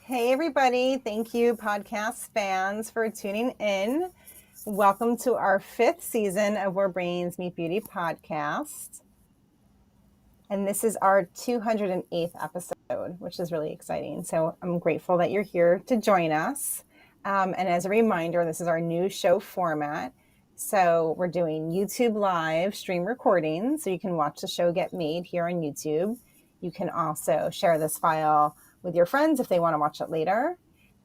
Hey, everybody. Thank you, podcast fans, for tuning in. Welcome to our 5th season of Where Brains Meet Beauty podcast. And this is our 208th episode, which is really exciting. So I'm grateful that you're here to join us. And as a reminder, this is our new show format. So we're doing YouTube live stream recordings, so you can watch the show get made here on YouTube. You can also share this file with your friends if they want to watch it later.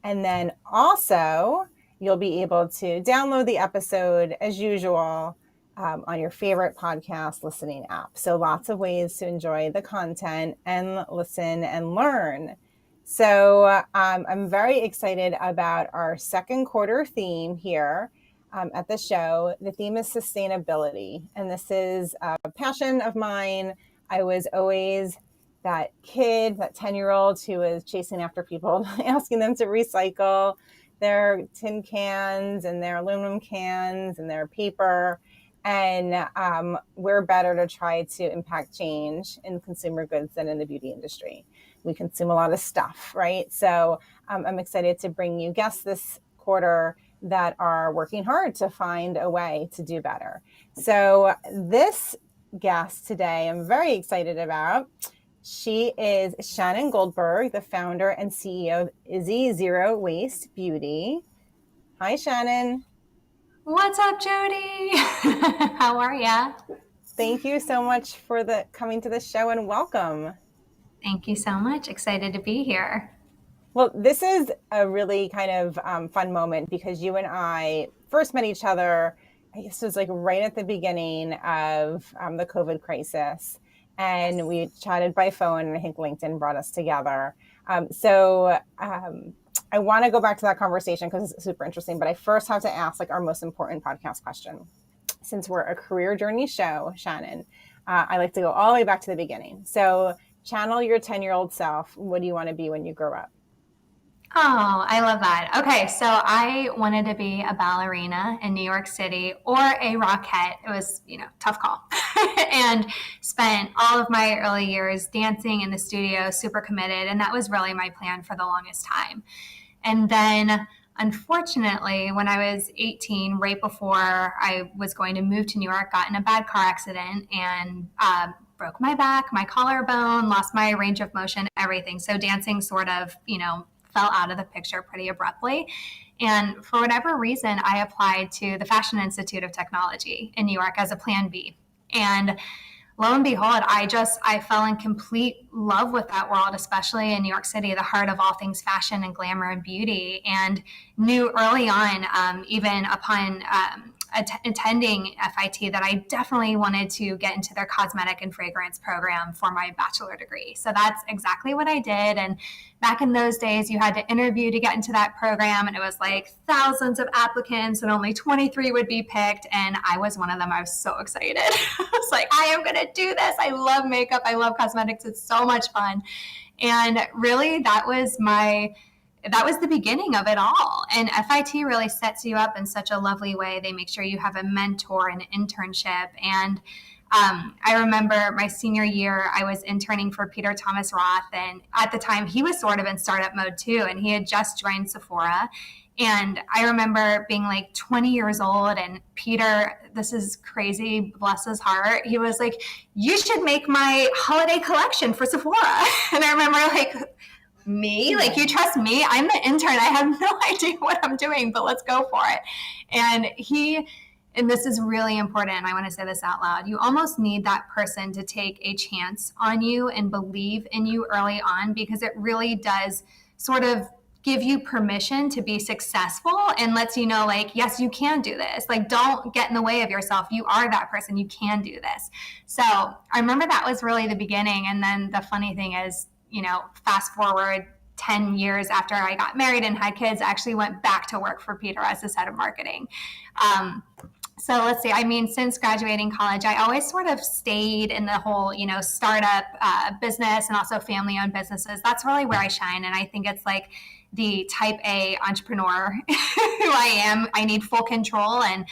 And then also, you'll be able to download the episode as usual on your favorite podcast listening app. So lots of ways to enjoy the content and listen and learn. So I'm very excited about our second quarter theme here at the show. The theme is sustainability, and this is a passion of mine. I was always that kid, that 10-year-old who was chasing after people, asking them to recycle their tin cans and their aluminum cans and their paper. And we're better to try to impact change in consumer goods than in the beauty industry. We consume a lot of stuff, right? So I'm excited to bring you guests this quarter that are working hard to find a way to do better. So this guest today, I'm very excited about. She is Shannon Goldberg, the founder and CEO of Izzy Zero Waste Beauty. Hi, Shannon. What's up, Jody? How are ya? Thank you so much for coming to the show, and welcome. Thank you so much. Excited to be here. Well, this is a really kind of fun moment because you and I first met each other, I guess it was like right at the beginning of the COVID crisis. And we chatted by phone, and I think LinkedIn brought us together. So I want to go back to that conversation because it's super interesting. But I first have to ask like our most important podcast question. Since we're a career journey show, Shannon, I like to go all the way back to the beginning. So channel your 10-year-old self. What do you want to be when you grow up? Oh, I love that. Okay, so I wanted to be a ballerina in New York City or a rockette. It was, tough call. And spent all of my early years dancing in the studio, super committed. And that was really my plan for the longest time. And then, unfortunately, when I was 18, right before I was going to move to New York, got in a bad car accident and broke my back, my collarbone, lost my range of motion, everything. So dancing sort of, fell out of the picture pretty abruptly. And for whatever reason, I applied to the Fashion Institute of Technology in New York as a plan B. And lo and behold, I fell in complete love with that world, especially in New York City, the heart of all things fashion and glamour and beauty, and knew early on, even upon attending FIT, that I definitely wanted to get into their cosmetic and fragrance program for my bachelor degree. So that's exactly what I did. And back in those days, you had to interview to get into that program, and it was like thousands of applicants and only 23 would be picked. And I was one of them. I was so excited. I was like, I am going to do this. I love makeup. I love cosmetics. It's so much fun. And really, that was the beginning of it all. And FIT really sets you up in such a lovely way. They make sure you have a mentor and an internship. And I remember my senior year, I was interning for Peter Thomas Roth. And at the time, he was sort of in startup mode too. And he had just joined Sephora. And I remember being like 20 years old, and Peter, this is crazy, bless his heart, he was like, you should make my holiday collection for Sephora. And I remember like, me? Like, you trust me? I'm the intern. I have no idea what I'm doing, but let's go for it. And this is really important. I want to say this out loud. You almost need that person to take a chance on you and believe in you early on, because it really does sort of give you permission to be successful and lets you know, like, yes, you can do this. Like, don't get in the way of yourself. You are that person. You can do this. So I remember that was really the beginning. And then the funny thing is, fast forward 10 years after I got married and had kids, I actually went back to work for Peter as his head of marketing. So let's see, since graduating college, I always sort of stayed in the whole, startup business and also family-owned businesses. That's really where I shine. And I think it's like the type A entrepreneur who I am. I need full control, and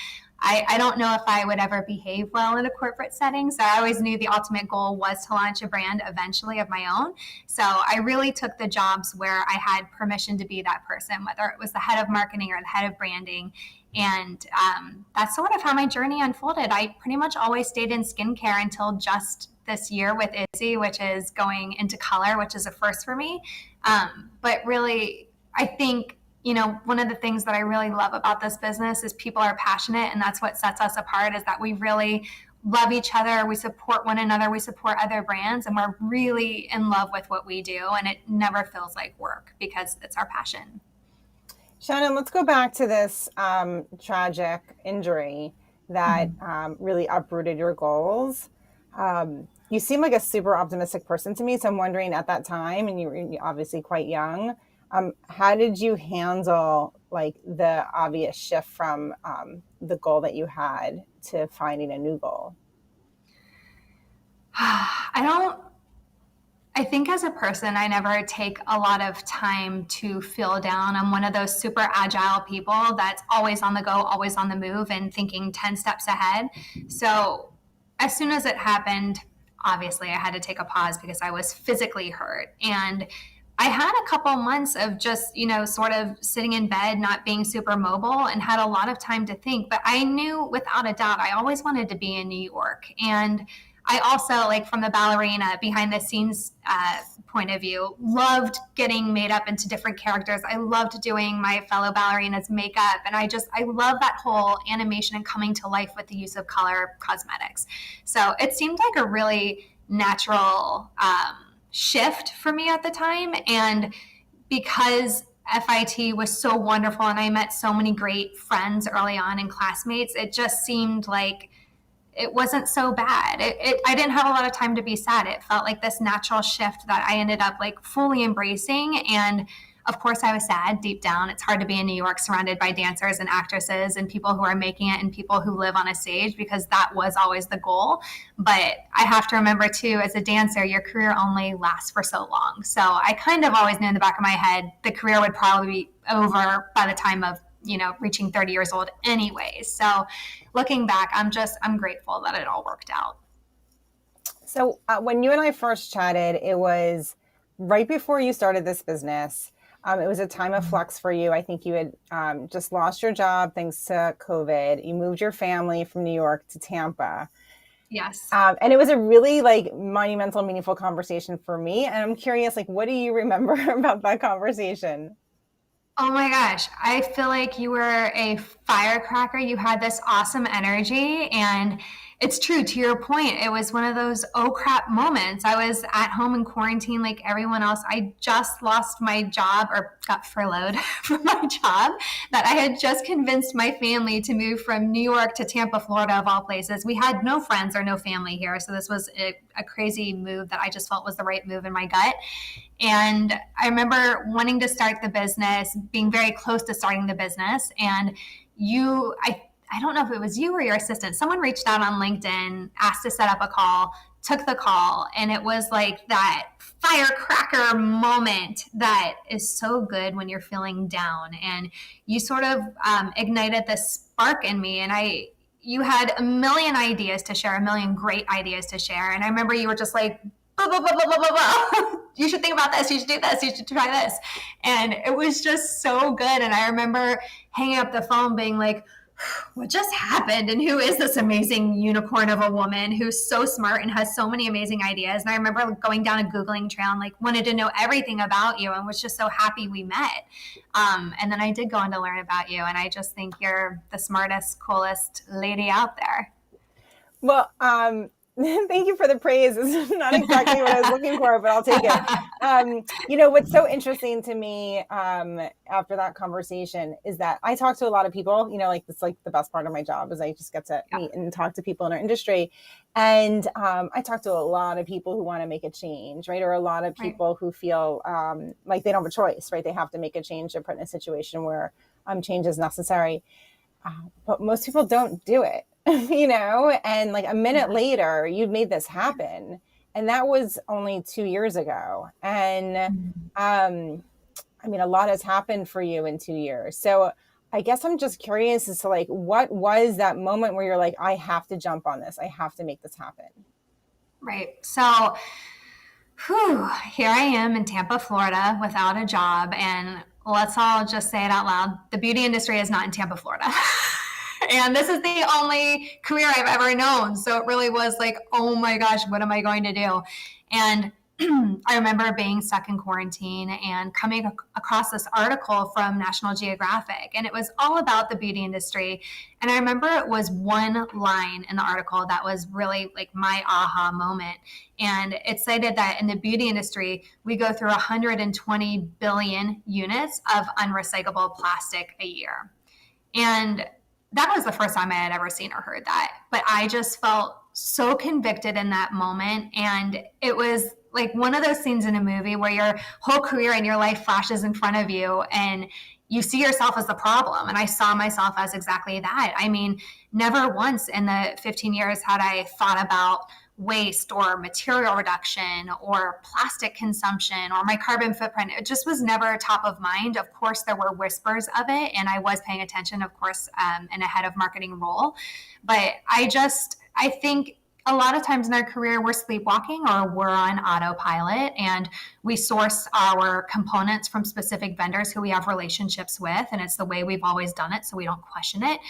I don't know if I would ever behave well in a corporate setting. So I always knew the ultimate goal was to launch a brand eventually of my own. So I really took the jobs where I had permission to be that person, whether it was the head of marketing or the head of branding. And that's sort of how my journey unfolded. I pretty much always stayed in skincare until just this year with Izzy, which is going into color, which is a first for me. But really, I think, one of the things that I really love about this business is people are passionate, and that's what sets us apart, is that we really love each other. We support one another. We support other brands, and we're really in love with what we do. And it never feels like work because it's our passion. Shannon, let's go back to this tragic injury that really uprooted your goals. You seem like a super optimistic person to me. So I'm wondering, at that time, and you were obviously quite young, how did you handle like the obvious shift from the goal that you had to finding a new goal? I think as a person, I never take a lot of time to feel down. I'm one of those super agile people that's always on the go, always on the move, and thinking 10 steps ahead. So as soon as it happened, obviously I had to take a pause because I was physically hurt. And I had a couple months of just, sort of sitting in bed, not being super mobile, and had a lot of time to think. But I knew without a doubt I always wanted to be in New York. And I also, like, from the ballerina behind the scenes point of view, loved getting made up into different characters. I loved doing my fellow ballerinas' makeup. And I love that whole animation and coming to life with the use of color cosmetics. So it seemed like a really natural shift for me at the time. And because FIT was so wonderful and I met so many great friends early on and classmates, it just seemed like it wasn't so bad. I didn't have a lot of time to be sad. It felt like this natural shift that I ended up like fully embracing. And of course I was sad deep down. It's hard to be in New York surrounded by dancers and actresses and people who are making it and people who live on a stage, because that was always the goal. But I have to remember too, as a dancer, your career only lasts for so long. So I kind of always knew in the back of my head the career would probably be over by the time of reaching 30 years old anyway. So looking back, I'm grateful that it all worked out. So when you and I first chatted, it was right before you started this business. It was a time of flux for you. I think you had just lost your job thanks to COVID. You moved your family from New York to Tampa. Yes. And it was a really like monumental, meaningful conversation for me. And I'm curious, like, what do you remember about that conversation? Oh my gosh. I feel like you were a firecracker. You had this awesome energy. And it's true, to your point, it was one of those oh crap moments. I was at home in quarantine like everyone else. I just lost my job, or got furloughed from my job, that I had just convinced my family to move from New York to Tampa, Florida, of all places. We had no friends or no family here. So this was a crazy move that I just felt was the right move in my gut. And I remember wanting to start the business, being very close to starting the business. And I don't know if it was you or your assistant, someone reached out on LinkedIn, asked to set up a call, took the call. And it was like that firecracker moment that is so good when you're feeling down. And you sort of ignited this spark in me. And you had a million ideas to share, a million great ideas to share. And I remember you were just like, blah, blah, blah, blah, blah, blah, blah. You should think about this. You should do this. You should try this. And it was just so good. And I remember hanging up the phone being like, what just happened? And who is this amazing unicorn of a woman who's so smart and has so many amazing ideas? And I remember going down a Googling trail and like wanted to know everything about you and was just so happy we met. And then I did go on to learn about you. And I just think you're the smartest, coolest lady out there. Well, thank you for the praise. It's not exactly what I was looking for, but I'll take it. What's so interesting to me after that conversation is that I talk to a lot of people, like it's like the best part of my job is I just get to meet and talk to people in our industry. And I talk to a lot of people who want to make a change, right? Or a lot of people who feel like they don't have a choice, right? They have to make a change. They're put in a situation where change is necessary. But most people don't do it. And like a minute later, you'd made this happen. And that was only 2 years ago. And a lot has happened for you in 2 years. So I guess I'm just curious as to like, what was that moment where you're like, I have to jump on this. I have to make this happen. Right. So, here I am in Tampa, Florida, without a job. And let's all just say it out loud. The beauty industry is not in Tampa, Florida. And this is the only career I've ever known. So it really was like, oh my gosh, what am I going to do? And I remember being stuck in quarantine and coming across this article from National Geographic, and it was all about the beauty industry. And I remember it was one line in the article that was really like my aha moment. And it cited that in the beauty industry, we go through 120 billion units of unrecyclable plastic a year. And that was the first time I had ever seen or heard that. But I just felt so convicted in that moment. And it was like one of those scenes in a movie where your whole career and your life flashes in front of you and you see yourself as the problem. And I saw myself as exactly that. I mean, never once in the 15 years had I thought about waste or material reduction or plastic consumption or my carbon footprint. It just was never top of mind. Of course, there were whispers of it, and I was paying attention, of course, in a head of marketing role. But I think a lot of times in our career, we're sleepwalking or we're on autopilot, and we source our components from specific vendors who we have relationships with, and it's the way we've always done it, so we don't question it.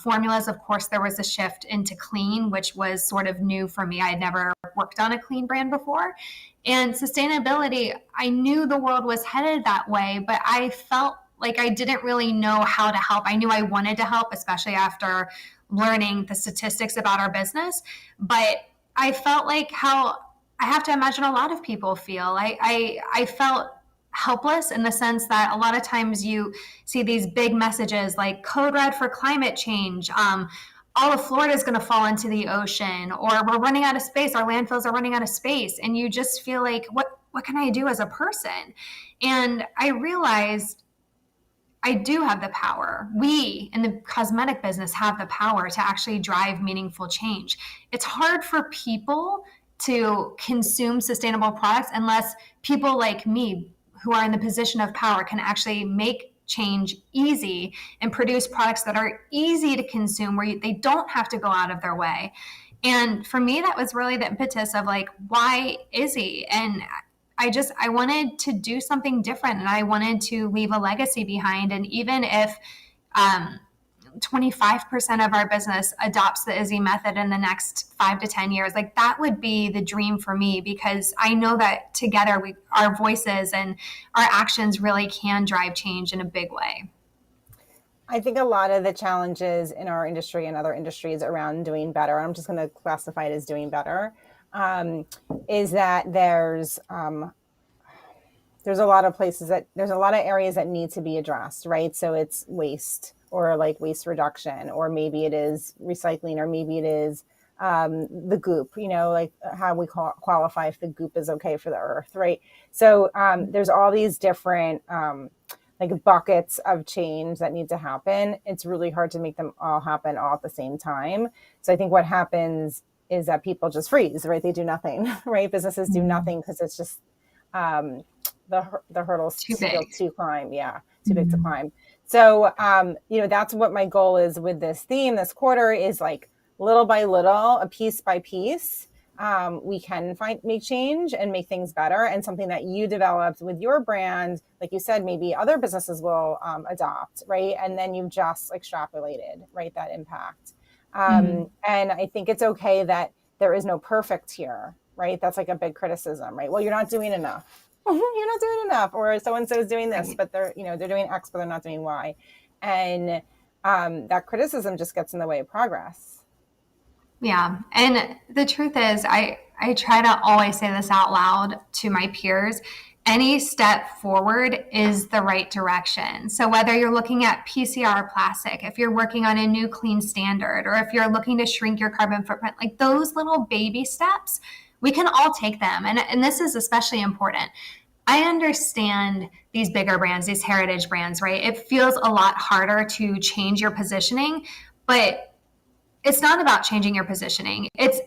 Formulas, of course, there was a shift into clean, which was sort of new for me. I had never worked on a clean brand before. And sustainability, I knew the world was headed that way, but I felt like I didn't really know how to help. I knew I wanted to help, especially after learning the statistics about our business. But I felt like how I have to imagine a lot of people feel. I felt helpless in the sense that a lot of times you see these big messages like code red for climate change. All of Florida is going to fall into the ocean, or we're running out of space. Our landfills are running out of space. And you just feel like, what can I do as a person? And I realized I do have the power. We in the cosmetic business have the power to actually drive meaningful change. It's hard for people to consume sustainable products unless people like me, who are in the position of power, can actually make change easy and produce products that are easy to consume where they don't have to go out of their way. And for me, that was really the impetus of like, why Izzy? And I wanted to do something different, and I wanted to leave a legacy behind. And even if 25% of our business adopts the Izzy method in the next 5 to 10 years, like that would be the dream for me, because I know that together our voices and our actions really can drive change in a big way. I think a lot of the challenges in our industry and other industries around doing better, I'm just going to classify it as doing better, is that there's a lot of there's a lot of areas that need to be addressed, right? So it's waste, or like waste reduction, or maybe it is recycling, or maybe it is the goop, like how we qualify if the goop is okay for the earth, right? So there's all these different like buckets of change that need to happen. It's really hard to make them all happen all at the same time. So I think what happens is that people just freeze, right? They do nothing, right? Businesses do nothing because it's just the hurdles too big to climb. Yeah, too big to climb. So, that's what my goal is with this theme this quarter, is like little by little, a piece by piece, we can make change and make things better. And something that you developed with your brand, like you said, maybe other businesses will adopt, right? And then you've just extrapolated, right, that impact. And I think it's okay that there is no perfect here, right? That's like a big criticism, right? Well, you're not doing enough. You're not doing enough, or so-and-so is doing this, but they're doing X, but they're not doing Y. And that criticism just gets in the way of progress. Yeah. And the truth is, I try to always say this out loud to my peers. Any step forward is the right direction. So whether you're looking at PCR plastic, if you're working on a new clean standard, or if you're looking to shrink your carbon footprint, like those little baby steps, we can all take them. And this is especially important. I understand these bigger brands, these heritage brands, right? It feels a lot harder to change your positioning, but it's not about changing your positioning. It's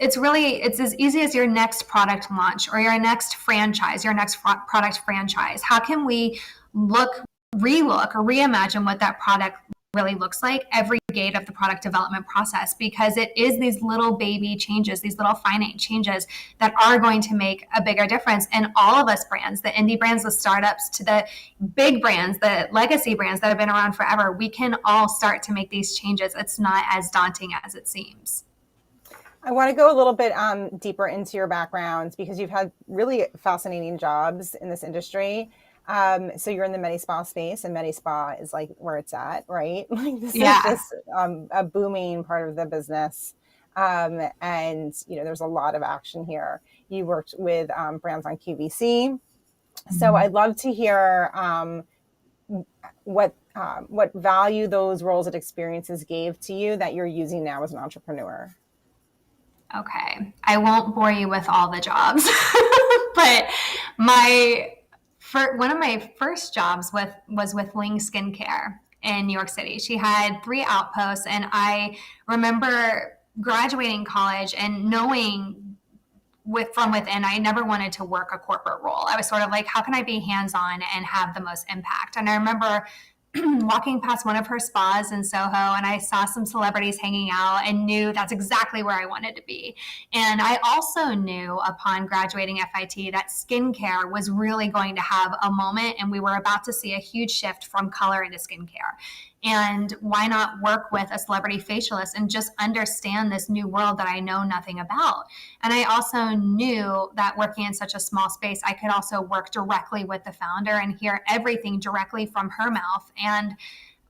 as easy as your next product launch, or your next franchise, your next product franchise. How can we relook or reimagine what that product really looks like every gate of the product development process, because it is these little baby changes, these little finite changes that are going to make a bigger difference. And all of us brands, the indie brands, the startups, to the big brands, the legacy brands that have been around forever, we can all start to make these changes. It's not as daunting as it seems. I want to go a little bit deeper into your background, because you've had really fascinating jobs in this industry. So you're in the med spa space, and med spa is like where it's at, right? Like this is just a booming part of the business. And there's a lot of action here. You worked with brands on QVC. So I'd love to hear what value those roles and experiences gave to you that you're using now as an entrepreneur. Okay, I won't bore you with all the jobs, but one of my first jobs was with Ling Skincare in New York City. She had 3 outposts, and I remember graduating college and knowing from within, I never wanted to work a corporate role. I was sort of like, how can I be hands-on and have the most impact? And I remember walking past one of her spas in Soho, and I saw some celebrities hanging out and knew that's exactly where I wanted to be. And I also knew upon graduating FIT that skincare was really going to have a moment, and we were about to see a huge shift from color into skincare. And why not work with a celebrity facialist and just understand this new world that I know nothing about? And I also knew that working in such a small space, I could also work directly with the founder and hear everything directly from her mouth. And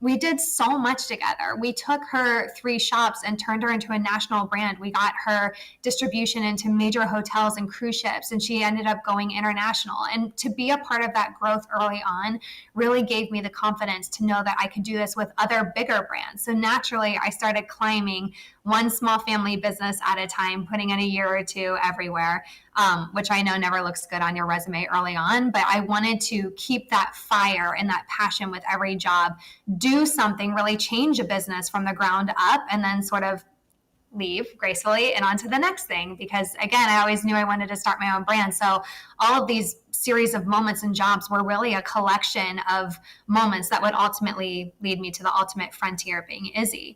we did so much together. We took her 3 shops and turned her into a national brand. We got her distribution into major hotels and cruise ships, and she ended up going international. And to be a part of that growth early on really gave me the confidence to know that I could do this with other bigger brands. So naturally, I started climbing one small family business at a time, putting in a year or 2 everywhere, which I know never looks good on your resume early on, but I wanted to keep that fire and that passion with every job, do something, really change a business from the ground up, and then sort of leave gracefully and on to the next thing. Because again, I always knew I wanted to start my own brand. So all of these series of moments and jobs were really a collection of moments that would ultimately lead me to the ultimate frontier, being Izzy.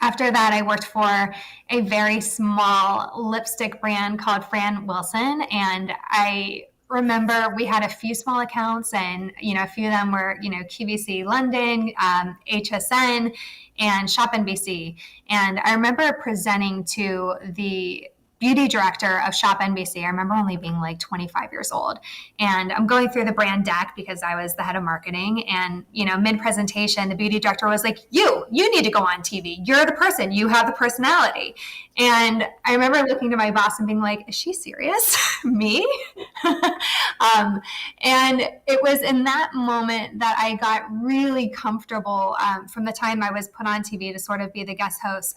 After that, I worked for a very small lipstick brand called Fran Wilson. And I remember we had a few small accounts, and, a few of them were, QVC London, HSN, and Shop NBC. And I remember presenting to the beauty director of Shop NBC. I remember only being like 25 years old. And I'm going through the brand deck because I was the head of marketing. And, mid-presentation, the beauty director was like, you need to go on TV. You're the person. You have the personality. And I remember looking to my boss and being like, is she serious? Me? And it was in that moment that I got really comfortable, from the time I was put on TV to sort of be the guest host,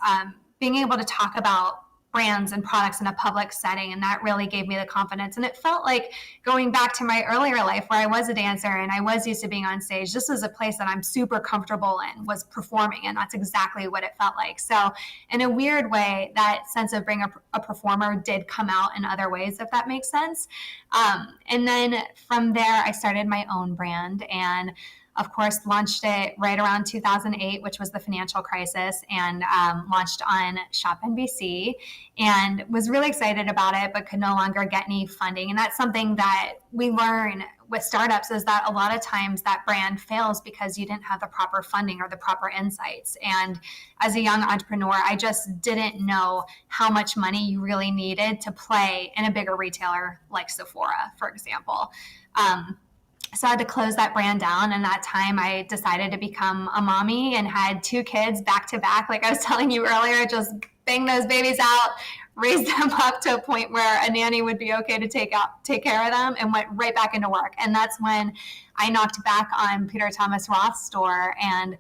being able to talk about brands and products in a public setting. And that really gave me the confidence. And it felt like going back to my earlier life where I was a dancer and I was used to being on stage. This was a place that I'm super comfortable in, was performing. And that's exactly what it felt like. So in a weird way, that sense of being a performer did come out in other ways, if that makes sense. And then from there, I started my own brand, and of course, launched it right around 2008, which was the financial crisis, and launched on Shop NBC, and was really excited about it, but could no longer get any funding. And that's something that we learn with startups, is that a lot of times that brand fails because you didn't have the proper funding or the proper insights. And as a young entrepreneur, I just didn't know how much money you really needed to play in a bigger retailer like Sephora, for example. So I had to close that brand down. And that time I decided to become a mommy and had 2 kids back to back. Like I was telling you earlier, just bang those babies out, raise them up to a point where a nanny would be okay to take care of them, and went right back into work. And that's when I knocked back on Peter Thomas Roth's store and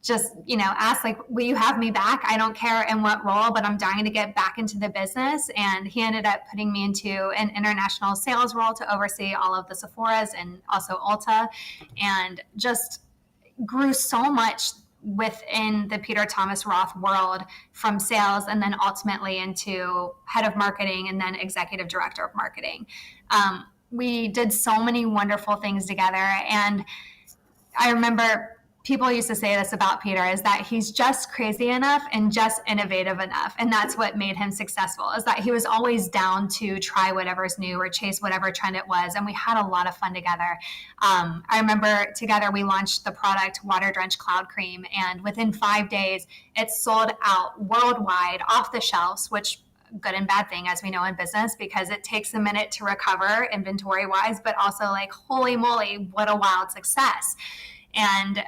just, asked, like, will you have me back? I don't care in what role, but I'm dying to get back into the business. And he ended up putting me into an international sales role to oversee all of the Sephora's and also Ulta, and just grew so much within the Peter Thomas Roth world, from sales and then ultimately into head of marketing and then executive director of marketing. We did so many wonderful things together. And I remember people used to say this about Peter, is that he's just crazy enough and just innovative enough. And that's what made him successful, is that he was always down to try whatever's new or chase whatever trend it was. And we had a lot of fun together. I remember together we launched the product Water Drenched Cloud Cream, and within 5 days it sold out worldwide off the shelves, which good and bad thing, as we know in business, because it takes a minute to recover inventory wise, but also like, holy moly, what a wild success. And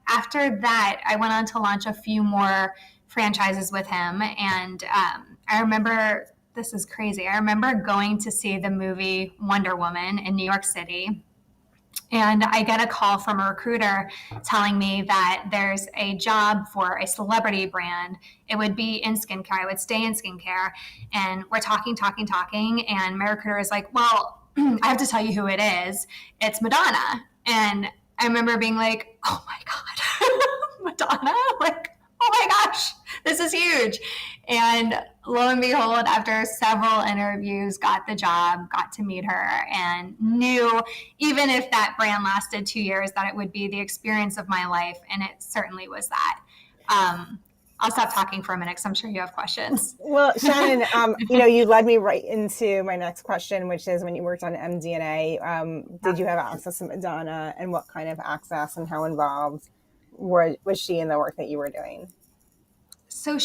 after that, I went on to launch a few more franchises with him. And I remember, this is crazy, I remember going to see the movie Wonder Woman in New York City. And I get a call from a recruiter telling me that there's a job for a celebrity brand. It would be in skincare. I would stay in skincare. And we're talking. And my recruiter is like, well, I have to tell you who it is. It's Madonna. And I remember being like, oh my God, Madonna? Like, oh my gosh, this is huge. And lo and behold, after several interviews, got the job, got to meet her, and knew, even if that brand lasted 2 years, that it would be the experience of my life. And it certainly was that. I'll stop talking for a minute because I'm sure you have questions. Well, Shannon, you led me right into my next question, which is, when you worked on MDNA, did you have access to Madonna, and what kind of access and how involved was she in the work that you were doing? So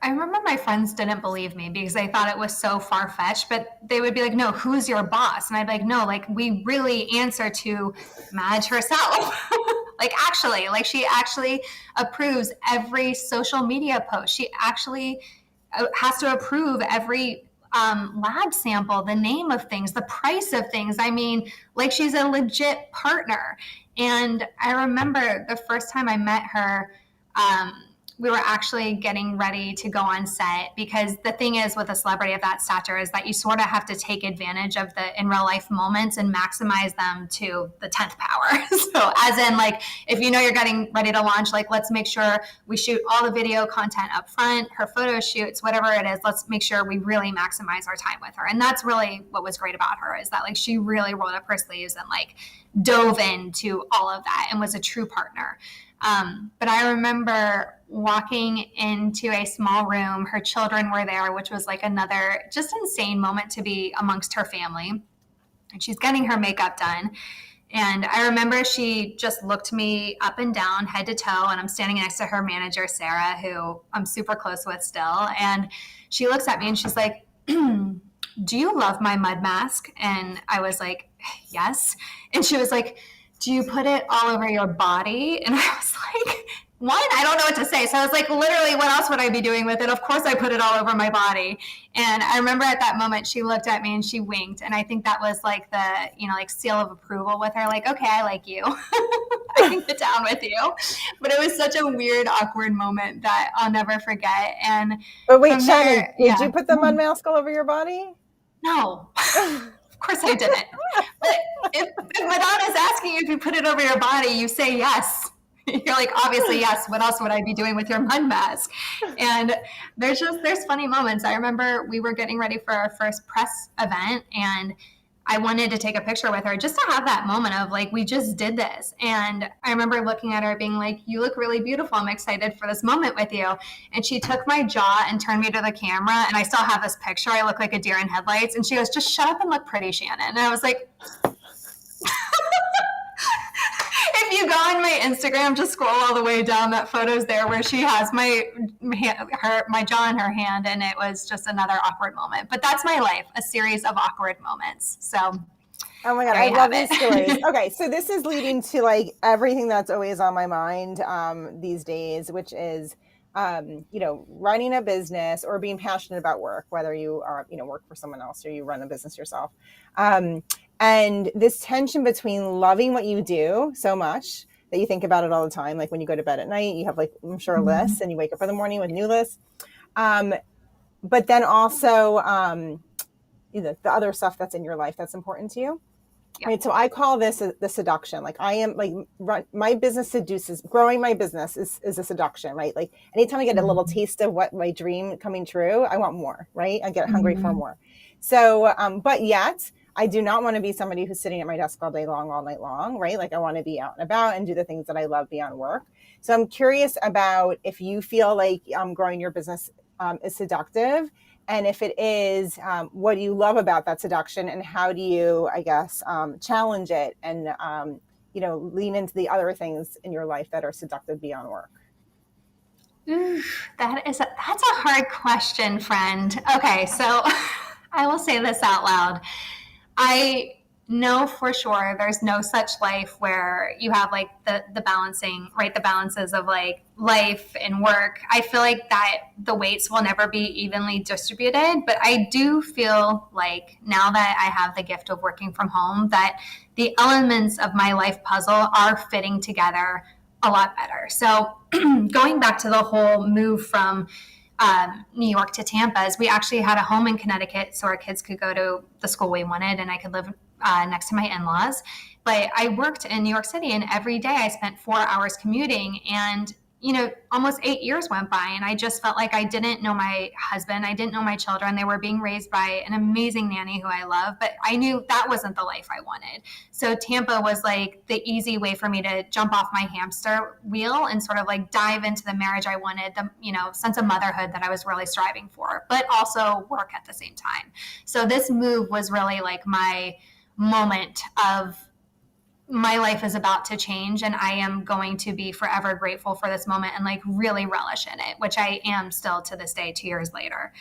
I remember my friends didn't believe me because they thought it was so far-fetched, but they would be like, no, who's your boss? And I'd be like, no, like, we really answer to Madge herself. She actually approves every social media post. She actually has to approve every lab sample, the name of things, the price of things. I mean, like, she's a legit partner. And I remember the first time I met her, we were actually getting ready to go on set, because the thing is with a celebrity of that stature is that you sort of have to take advantage of the in real life moments and maximize them to the 10th power. So as in, like, if you know you're getting ready to launch, like, let's make sure we shoot all the video content up front, her photo shoots, whatever it is, let's make sure we really maximize our time with her. And that's really what was great about her, is that, like, she really rolled up her sleeves and, like, dove into all of that and was a true partner. But I remember walking into a small room, her children were there, which was like another just insane moment to be amongst her family. And she's getting her makeup done. And I remember she just looked me up and down, head to toe, and I'm standing next to her manager, Sarah, who I'm super close with still. And she looks at me and she's like, do you love my mud mask? And I was like, yes. And she was like, do you put it all over your body? And I was like, one, I don't know what to say. So I was like, literally, what else would I be doing with it? Of course I put it all over my body. And I remember at that moment, she looked at me and she winked. And I think that was like the, like, seal of approval with her. Like, okay, I like you. I can get down with you. But it was such a weird, awkward moment that I'll never forget. But wait, Shannon, did you put the mud mask all over your body? No. Of course I didn't. But if Madonna's asking you if you put it over your body, you say yes. You're like, obviously, yes. What else would I be doing with your mud mask? And there's funny moments. I remember we were getting ready for our first press event, and I wanted to take a picture with her just to have that moment of, like, we just did this. And I remember looking at her being like, you look really beautiful. I'm excited for this moment with you. And she took my jaw and turned me to the camera. And I still have this picture. I look like a deer in headlights. And she goes, just shut up and look pretty, Shannon. And I was like, if you go on my Instagram, just scroll all the way down, that photo's there where she has my jaw in her hand, and it was just another awkward moment. But that's my life, a series of awkward moments. So, oh my God, I love these stories. Okay, so this is leading to, like, everything that's always on my mind these days, which is, running a business or being passionate about work, whether you are, work for someone else or you run a business yourself. And this tension between loving what you do so much that you think about it all the time. Like, when you go to bed at night, you have, like, I'm sure, a list, and you wake up in the morning with new lists. But then also, the other stuff that's in your life that's important to you. Yeah. Right. So I call this the seduction. Like, I am, like, my business seduces, growing my business is a seduction, right? Like, anytime I get a little taste of what my dream coming true, I want more, right? I get hungry for more. So, but yet I do not want to be somebody who's sitting at my desk all day long, all night long, right? Like I want to be out and about and do the things that I love beyond work. So I'm curious about if you feel like growing your business is seductive. And if it is, what do you love about that seduction, and how do you, I guess, challenge it and, lean into the other things in your life that are seductive beyond work? Ooh, that's a hard question, friend. Okay, so I will say this out loud. I know for sure there's no such life where you have like the balancing, right? The balances of like life and work. I feel like that the weights will never be evenly distributed, but I do feel like now that I have the gift of working from home, that the elements of my life puzzle are fitting together a lot better. So going back to the whole move from New York to Tampa, is we actually had a home in Connecticut so our kids could go to the school we wanted and I could live next to my in-laws. But I worked in New York City, and every day I spent 4 hours commuting, and almost 8 years went by, and I just felt like I didn't know my husband. I didn't know my children. They were being raised by an amazing nanny who I love, but I knew that wasn't the life I wanted. So Tampa was like the easy way for me to jump off my hamster wheel and sort of like dive into the marriage I wanted, the sense of motherhood that I was really striving for, but also work at the same time. So this move was really like my moment of my life is about to change, and I am going to be forever grateful for this moment and like really relish in it, which I am still to this day, 2 years later.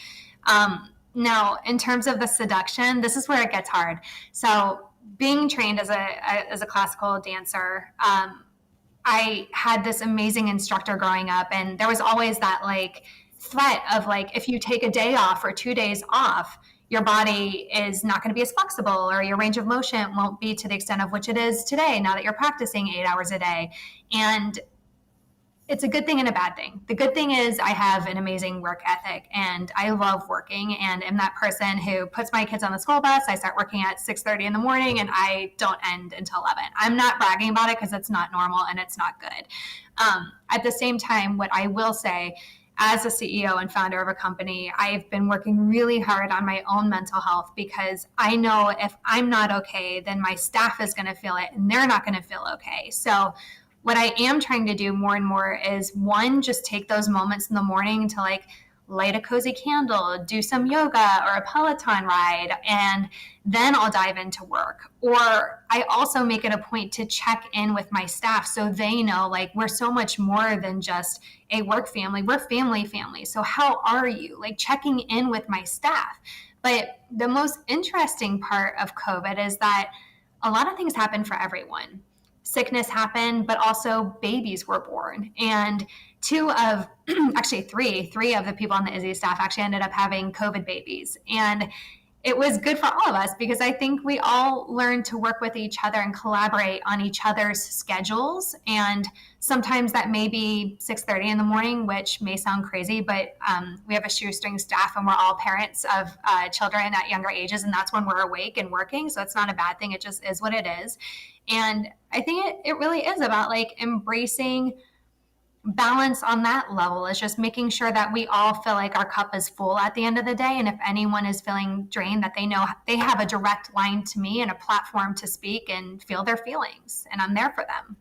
Now, in terms of the seduction, this is where it gets hard. So being trained as a classical dancer, I had this amazing instructor growing up, and there was always that like threat of like, if you take a day off or 2 days off, your body is not going to be as flexible, or your range of motion won't be to the extent of which it is today now that you're practicing 8 hours a day. And it's a good thing and a bad thing. The good thing is I have an amazing work ethic and I love working, and am that person who puts my kids on the school bus. I start working at 6:30 in the morning and I don't end until 11. I'm not bragging about it because it's not normal and it's not good. At the same time, what I will say, as a CEO and founder of a company, I've been working really hard on my own mental health, because I know if I'm not okay, then my staff is going to feel it and they're not going to feel okay. So what I am trying to do more and more is, one, just take those moments in the morning to like light a cozy candle, do some yoga or a Peloton ride, and then I'll dive into work. Or I also make it a point to check in with my staff so they know like we're so much more than just a work family. We're family. So how are you? Like checking in with my staff. But the most interesting part of COVID is that a lot of things happen for everyone. Sickness happened, but also babies were born. And actually three of the people on the Izzy staff actually ended up having COVID babies. And it was good for all of us, because I think we all learned to work with each other and collaborate on each other's schedules. And sometimes that may be 6:30 in the morning, which may sound crazy, but we have a shoestring staff and we're all parents of children at younger ages, and that's when we're awake and working. So it's not a bad thing. It just is what it is. And I think it really is about like embracing balance on that level, is just making sure that we all feel like our cup is full at the end of the day. And if anyone is feeling drained, that they know they have a direct line to me and a platform to speak and feel their feelings, and I'm there for them.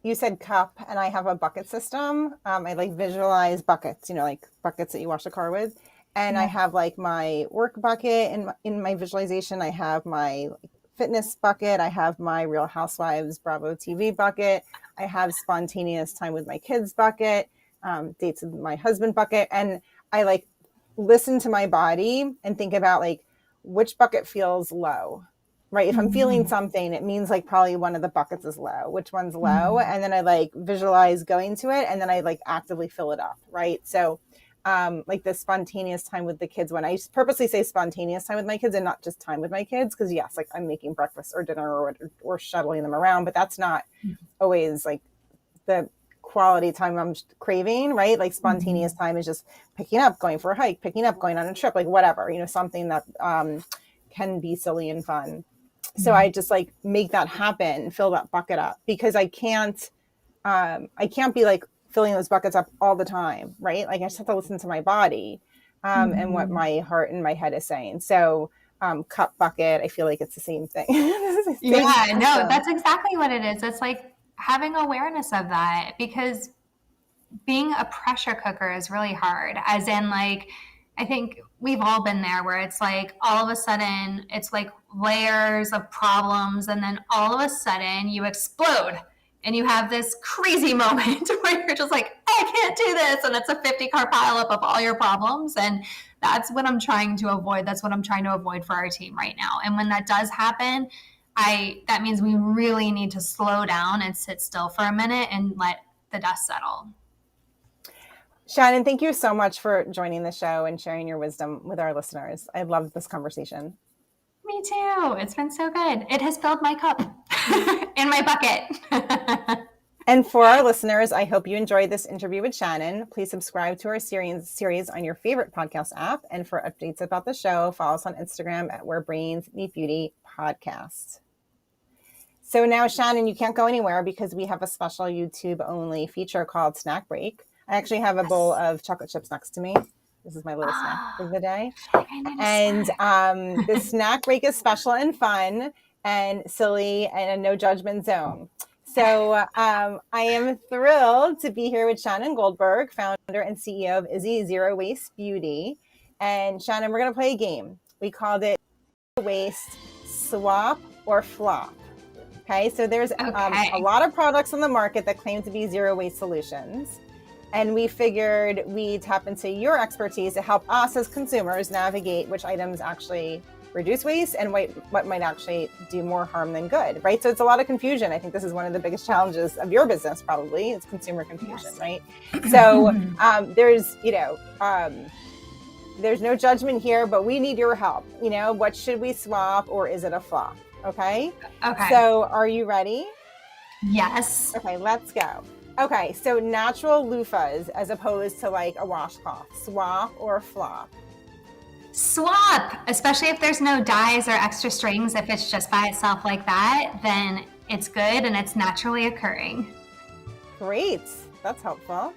You said cup, and I have a bucket system. I like visualize buckets, like buckets that you wash the car with. And I have like my work bucket in my visualization. I have my fitness bucket. I have my Real Housewives Bravo TV bucket. I have spontaneous time with my kids bucket, dates with my husband bucket. And I like listen to my body and think about like which bucket feels low, right? If I'm feeling something, it means like probably one of the buckets is low, which one's low. And then I like visualize going to it, and then I like actively fill it up, right? So like the spontaneous time with the kids, when I purposely say spontaneous time with my kids and not just time with my kids, because yes, like I'm making breakfast or dinner or shuttling them around, but that's not always like the quality time I'm craving, right? Like spontaneous time is just picking up, going for a hike, picking up, going on a trip, like whatever, something that can be silly and fun. So I just like make that happen, fill that bucket up, because I can't be like filling those buckets up all the time, right? Like I just have to listen to my body and what my heart and my head is saying. So cup bucket. I feel like it's the same thing. Yeah, no, that's exactly what it is. It's like having awareness of that, because being a pressure cooker is really hard. As in, like, I think we've all been there where it's like all of a sudden it's like layers of problems, and then all of a sudden you explode and you have this crazy moment where you're just like, I can't do this. And it's a 50-car pileup of all your problems. And that's what I'm trying to avoid. That's what I'm trying to avoid for our team right now. And when that does happen, that means we really need to slow down and sit still for a minute and let the dust settle. Shannon, thank you so much for joining the show and sharing your wisdom with our listeners. I loved this conversation. Me too. It's been so good. It has filled my cup and my bucket. And for our listeners, I hope you enjoyed this interview with Shannon. Please subscribe to our series on your favorite podcast app. And for updates about the show, follow us on Instagram at Where Brains Meet Beauty Podcast. So now, Shannon, you can't go anywhere because we have a special YouTube-only feature called Snack Break. I actually have a bowl of chocolate chips next to me. This is my little snack for the day. And the snack break is special and fun and silly and a no judgment zone. So I am thrilled to be here with Shannon Goldberg, founder and CEO of Izzy Zero Waste Beauty. And Shannon, we're going to play a game. We called it Waste Swap or Flop. Okay, so there's a lot of products on the market that claim to be zero waste solutions. And we figured we'd tap into your expertise to help us as consumers navigate which items actually reduce waste and what might actually do more harm than good, right? So it's a lot of confusion. I think this is one of the biggest challenges of your business, probably, is consumer confusion, yes. Right? So there's no judgment here, but we need your help. What should we swap, or is it a flop? Okay. So are you ready? Yes. Okay, let's go. Okay, so natural loofahs as opposed to like a washcloth. Swap or flop? Swap, especially if there's no dyes or extra strings. If it's just by itself like that, then it's good and it's naturally occurring. Great, that's helpful.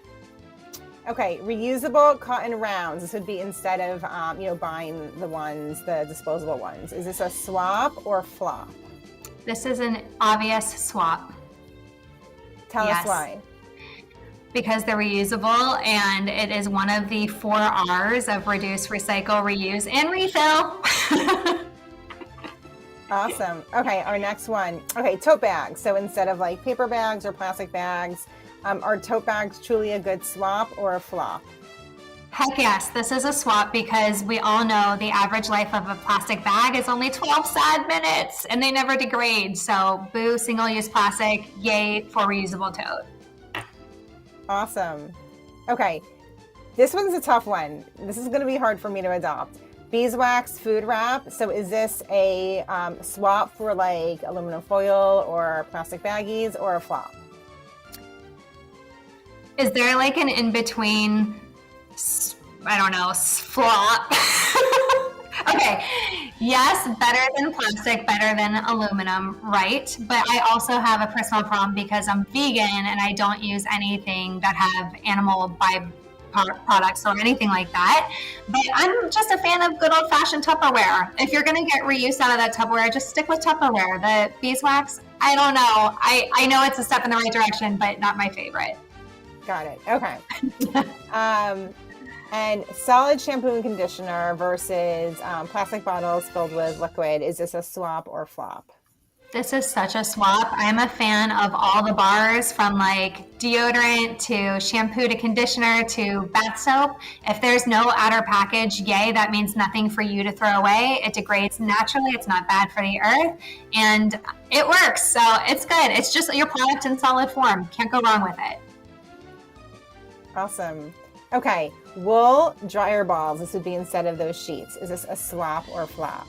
Okay, reusable cotton rounds. This would be instead of buying the disposable ones. Is this a swap or flop? This is an obvious swap. Tell us why. Because they're reusable, and it is one of the 4 R's of reduce, recycle, reuse, and refill. Awesome. Okay, our next one. Okay, tote bags. So instead of like paper bags or plastic bags, are tote bags truly a good swap or a flop? Heck yes, this is a swap, because we all know the average life of a plastic bag is only 12 sad minutes and they never degrade. So boo single-use plastic, yay for reusable tote. Awesome. Okay, this one's a tough one. This is going to be hard for me to adopt. Beeswax food wrap. So is this a swap for like aluminum foil or plastic baggies, or a flop? Is there like an in-between, I don't know, flop? Okay, yes, better than plastic, better than aluminum, right? But I also have a personal problem because I'm vegan and I don't use anything that have animal products or anything like that. But I'm just a fan of good old-fashioned Tupperware. If you're going to get reuse out of that Tupperware, just stick with Tupperware. The beeswax, I don't know. I know it's a step in the right direction, but not my favorite. Got it. Okay. And solid shampoo and conditioner versus plastic bottles filled with liquid. Is this a swap or flop? This is such a swap. I'm a fan of all the bars, from like deodorant to shampoo to conditioner to bath soap. If there's no outer package, yay, that means nothing for you to throw away. It degrades naturally. It's not bad for the earth, and it works. So it's good. It's just your product in solid form. Can't go wrong with it. Awesome. Okay, wool dryer balls. This would be instead of those sheets. Is this a swap or flop?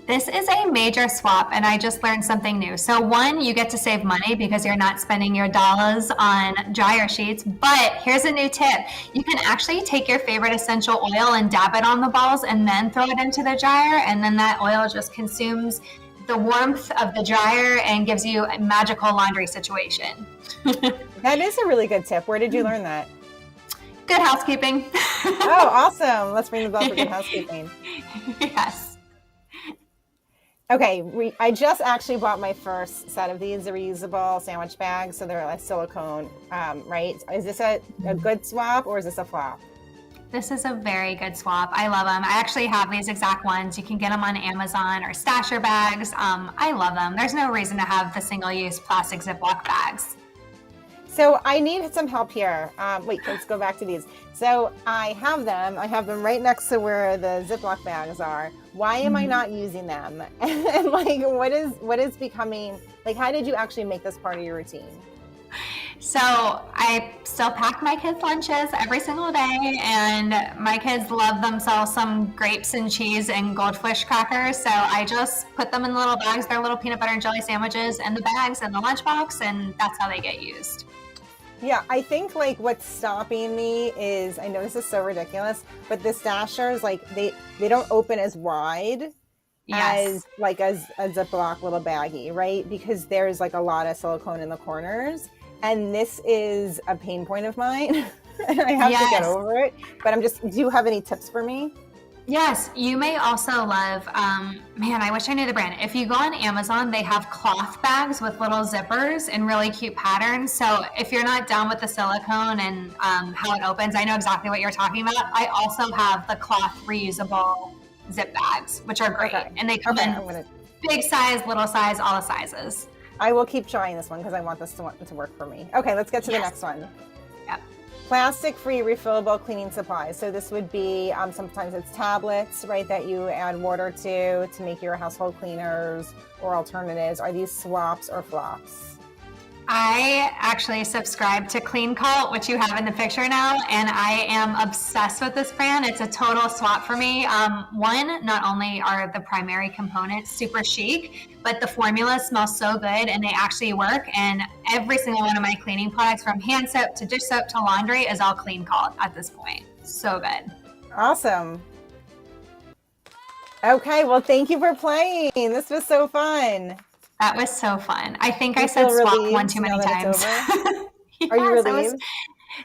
This is a major swap, and I just learned something new. So one, you get to save money because you're not spending your dollars on dryer sheets. But here's a new tip. You can actually take your favorite essential oil and dab it on the balls and then throw it into the dryer, and then that oil just consumes the warmth of the dryer and gives you a magical laundry situation. That is a really good tip. Where did you learn that? Good Housekeeping. Oh, awesome. Let's ring the bell for Good Housekeeping. Yes. Okay, I just actually bought my first set of these. They're reusable sandwich bags, so they're like silicone, right? Is this a good swap or is this a flop? This is a very good swap. I love them. I actually have these exact ones. You can get them on Amazon or stasher bags. I love them. There's no reason to have the single-use plastic Ziploc bags. So I need some help here. Wait, let's go back to these. So I have them. I have them right next to where the Ziploc bags are. Why am I not using them? And like, what is becoming like? How did you actually make this part of your routine? So I still pack my kids' lunches every single day, and my kids love themselves some grapes and cheese and goldfish crackers. So I just put them in little bags. They're little peanut butter and jelly sandwiches in the bags and the lunchbox, and that's how they get used. Yeah, I think like what's stopping me is I know this is so ridiculous, but the stashers like they don't open as wide Yes. as like as a Ziploc little baggie, right? Because there's like a lot of silicone in the corners, and this is a pain point of mine, and I have to get Yes. over it. But I'm just, do you have any tips for me? Yes, you may also love, man, I wish I knew the brand. If you go on Amazon, they have cloth bags with little zippers and really cute patterns. So if you're not down with the silicone and how it opens, I know exactly what you're talking about. I also have the cloth reusable zip bags, which are great. Okay. And they come Okay, in big size, little size, all the sizes. I will keep trying this one because I want this to work for me. Okay, let's get to the next one. Yep. Plastic-free refillable cleaning supplies. So this would be sometimes it's tablets, right, that you add water to make your household cleaners or alternatives. Are these swaps or flops? I actually subscribe to Clean Cult, which you have in the picture now, and I am obsessed with this brand. It's a total swap for me. One, not only are the primary components super chic, but the formula smells so good and they actually work. And every single one of my cleaning products, from hand soap to dish soap to laundry, is all Clean Cult at this point. So good. Awesome. Okay, well, thank you for playing. This was so fun. That was so fun. I think I You said feel swap one relieved too now many that it's times. over? Are you Yes, I was. relieved?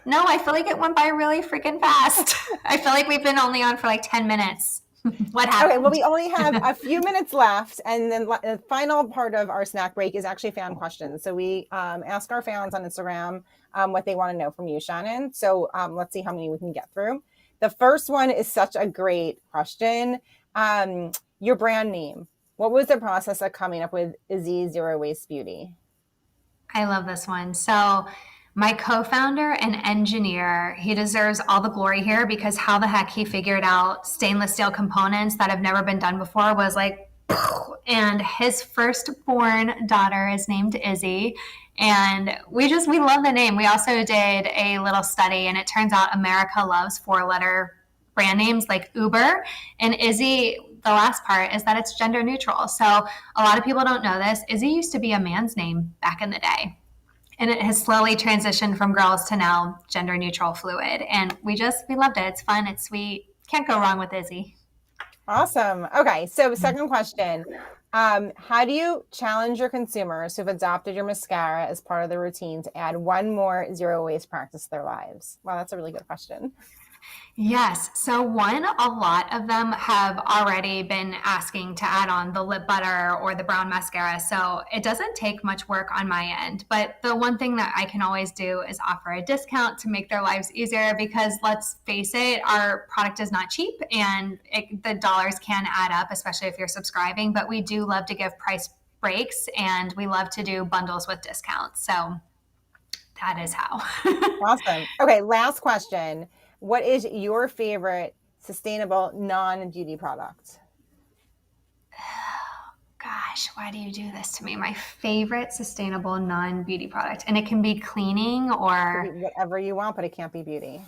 No, I feel like it went by really freaking fast. I feel like we've been only on for like 10 minutes. What happened? Okay, well, we only have a few minutes left, and then the final part of our snack break is actually fan questions. So we ask our fans on Instagram what they want to know from you, Shannon. So let's see how many we can get through. The first one is such a great question. Your brand name. What was the process of coming up with Izzy Zero Waste Beauty? I love this one. So, my co founder and engineer, he deserves all the glory here because how the heck he figured out stainless steel components that have never been done before was like, and his firstborn daughter is named Izzy. And we love the name. We also did a little study, and it turns out America loves 4-letter brand names like Uber. And Izzy, the last part is that it's gender neutral. So a lot of people don't know this. Izzy used to be a man's name back in the day. And it has slowly transitioned from girls to now gender neutral fluid. And we loved it. It's fun. It's sweet. Can't go wrong with Izzy. Awesome. Okay, so second question. How do you challenge your consumers who've adopted your mascara as part of their routine to add one more zero waste practice to their lives? Wow, that's a really good question. Yes. So one, a lot of them have already been asking to add on the lip butter or the brown mascara. So it doesn't take much work on my end. But the one thing that I can always do is offer a discount to make their lives easier because let's face it, our product is not cheap and the dollars can add up, especially if you're subscribing. But we do love to give price breaks and we love to do bundles with discounts. So that is how. Awesome. Okay, last question. What is your favorite sustainable non-beauty product? Gosh, why do you do this to me? My favorite sustainable non-beauty product. And it can be cleaning or Whatever you want, but it can't be beauty.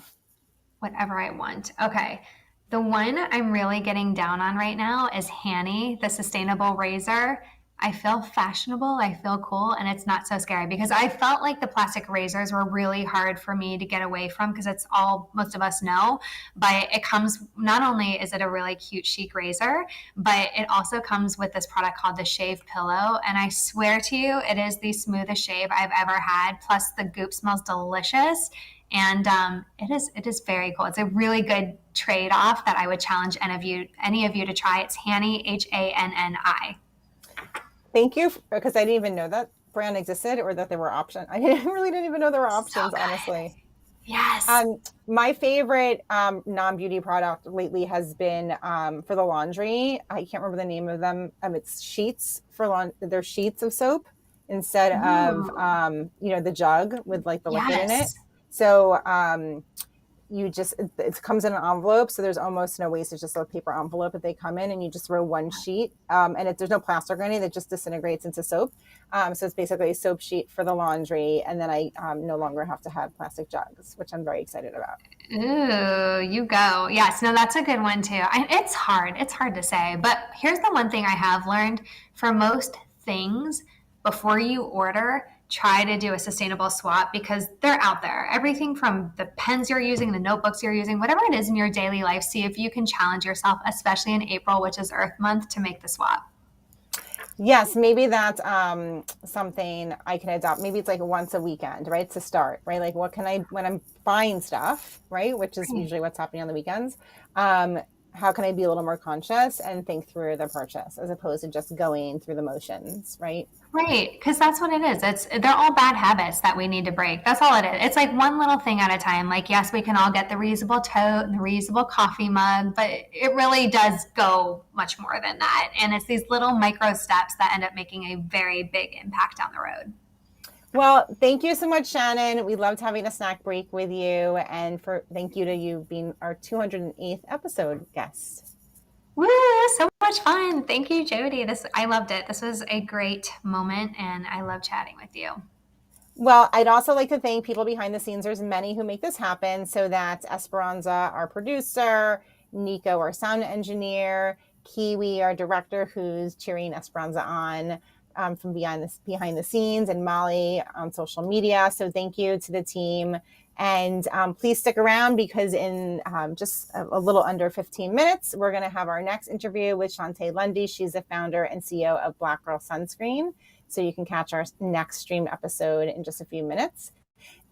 whatever I want. Okay. The one I'm really getting down on right now is Hanny, the sustainable razor. I feel fashionable, I feel cool, and it's not so scary because I felt like the plastic razors were really hard for me to get away from because it's all most of us know. But it comes, not only is it a really cute, chic razor, but it also comes with this product called the Shave Pillow. And I swear to you, it is the smoothest shave I've ever had. Plus, the goop smells delicious. And it is very cool. It's a really good trade off that I would challenge any of you to try. It's Hanny, Hanni. Thank you, because I didn't even know that brand existed or that there were options. Really didn't even know there were So options, good. honestly. Yes. My favorite non-beauty product lately has been for the laundry. I can't remember the name of them. It's sheets for they're sheets of soap instead of Ooh. the jug with like the liquid in it. Yes. So you just it comes in an envelope, so there's almost no waste. It's just a paper envelope that they come in, and you just throw one sheet, and there's no plastic or anything. That just disintegrates into soap. So it's basically a soap sheet for the laundry, and then I no longer have to have plastic jugs, which I'm very excited about. Ooh, you go. Yes, no, that's a good one too. It's hard. It's hard to say. But here's the one thing I have learned for most things before you order, try to do a sustainable swap because they're out there. Everything from the pens you're using, the notebooks you're using, whatever it is in your daily life, see if you can challenge yourself, especially in April, which is Earth Month, to make the swap. Yes, maybe that's something I can adopt. Maybe it's like once a weekend, right? To start, right? Like what can I, when I'm buying stuff, right? Which is Right. usually what's happening on the weekends. Um, how can I be a little more conscious and think through the purchase as opposed to just going through the motions, right? Right, because that's what it is. They're all bad habits that we need to break. That's all it is. It's like one little thing at a time. Like, yes, we can all get the reusable tote and the reusable coffee mug, but it really does go much more than that. And it's these little micro steps that end up making a very big impact down the road. Well, thank you so much, Shannon. We loved having a snack break with you. And for thank you to you being our 208th episode guest. Woo, so much fun. Thank you, Jody. I loved it. This was a great moment and I love chatting with you. Well, I'd also like to thank people behind the scenes. There's many who make this happen. So that's Esperanza, our producer, Nico, our sound engineer, Kiwi, our director, who's cheering Esperanza on from behind the scenes, and Molly on social media. So thank you to the team. And please stick around because in just a little under 15 minutes, we're going to have our next interview with Shantae Lundy. She's the founder and CEO of Black Girl Sunscreen. So you can catch our next streamed episode in just a few minutes.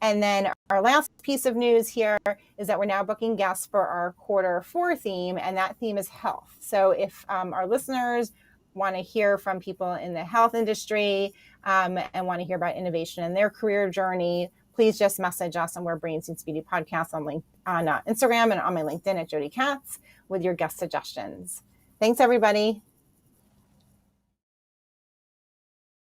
And then our last piece of news here is that we're now booking guests for our Q4 theme, and that theme is health. So if our listeners want to hear from people in the health industry and want to hear about innovation in their career journey, please just message us on Where Brains Meets Beauty podcast on Instagram and on my LinkedIn at Jody Katz with your guest suggestions. Thanks, everybody.